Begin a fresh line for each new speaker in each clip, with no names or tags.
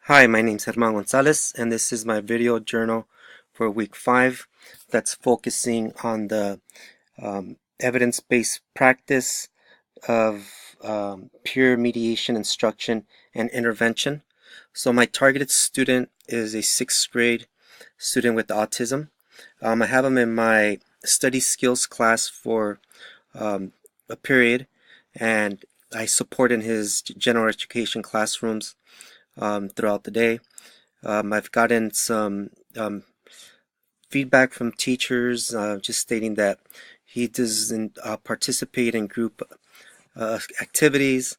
Hi, my name is Herman Gonzalez, and this is my video journal for week 5 that's focusing on the evidence-based practice of peer mediation, instruction, and intervention. So my targeted student is a 6th grade student with autism. I have him in my study skills class for a period, and I support in his general education classrooms throughout the day. I've gotten some feedback from teachers just stating that he doesn't participate in group activities,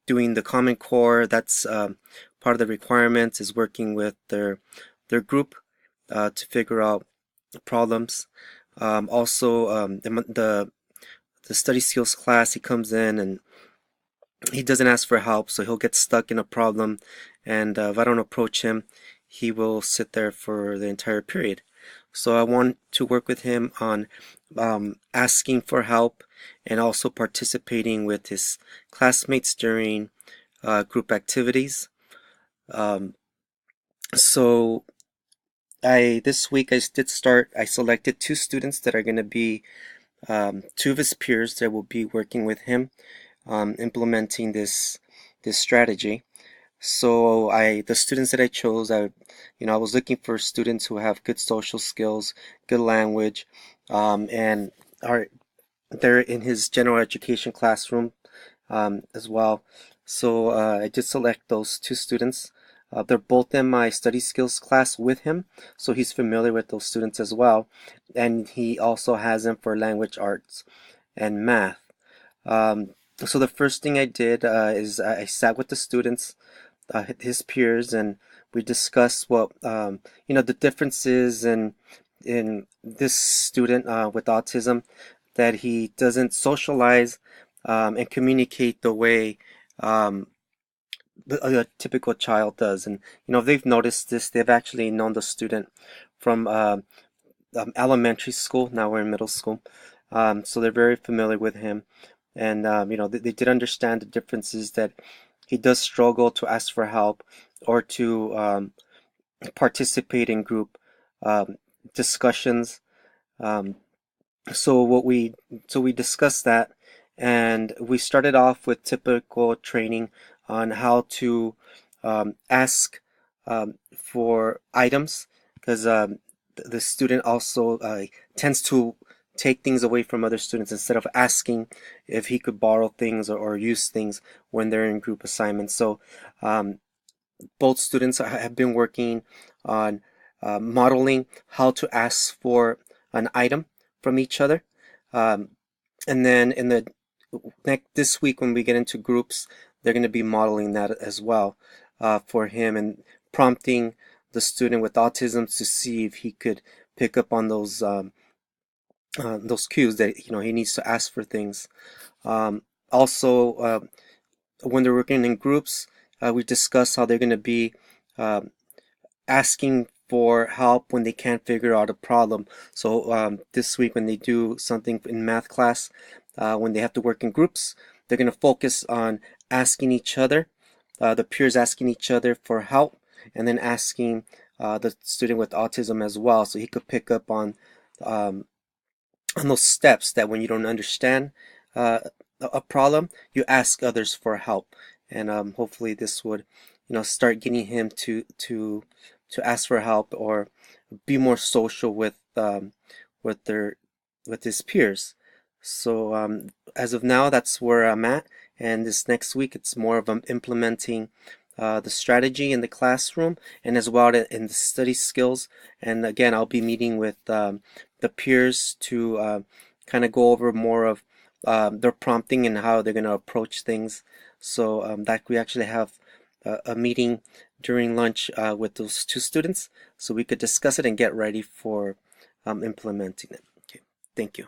doing the Common Core. That's part of the requirements is working with their group to figure out problems. Also, the study skills class, he comes in and he doesn't ask for help, so he'll get stuck in a problem, and if I don't approach him, he will sit there for the entire period. So I want to work with him on asking for help and also participating with his classmates during group activities. Um, so this week I selected 2 students that are going to be 2 of his peers that will be working with him implementing this strategy. So the students that I chose, I was looking for students who have good social skills, good language, and they're in his general education classroom as well. So I did select those 2 students. They're both in my study skills class with him, so he's familiar with those students as well, and he also has them for language arts and math. So the first thing I did is I sat with the students, his peers, and we discussed what the differences in this student with autism, that he doesn't socialize and communicate the way um, a typical child does. And if they've noticed this, they've actually known the student from elementary school. Now we're in middle school, so they're very familiar with him. And they did understand the differences, that he does struggle to ask for help or to participate in group um, discussions. Um, so we discussed that, and we started off with typical training on how to ask for items, because the student also tends to take things away from other students instead of asking if he could borrow things or use things when they're in group assignments. So um, both students have been working on modeling how to ask for an item from each other. Um, and then in the this week, when we get into groups, they're going to be modeling that as well for him, and prompting the student with autism to see if he could pick up on those cues that he needs to ask for things. Also, when they're working in groups, we discuss how they're going to be um, asking for help when they can't figure out a problem. So this week, when they do something in math class, when they have to work in groups, they're going to focus on asking each other, the peers asking each other for help, and then asking the student with autism as well, so he could pick up um, on those steps, that when you don't understand uh, a problem, you ask others for help. And hopefully this would start getting him to ask for help, or be more social with their with his peers. So as of now, that's where I'm at, and this next week it's more of implementing the strategy in the classroom, and as well in the study skills. And again, I'll be meeting with the peers to kind of go over more of their prompting and how they're going to approach things. So that we actually have a meeting during lunch with those 2 students, so we could discuss it and get ready for implementing it. Okay, thank you.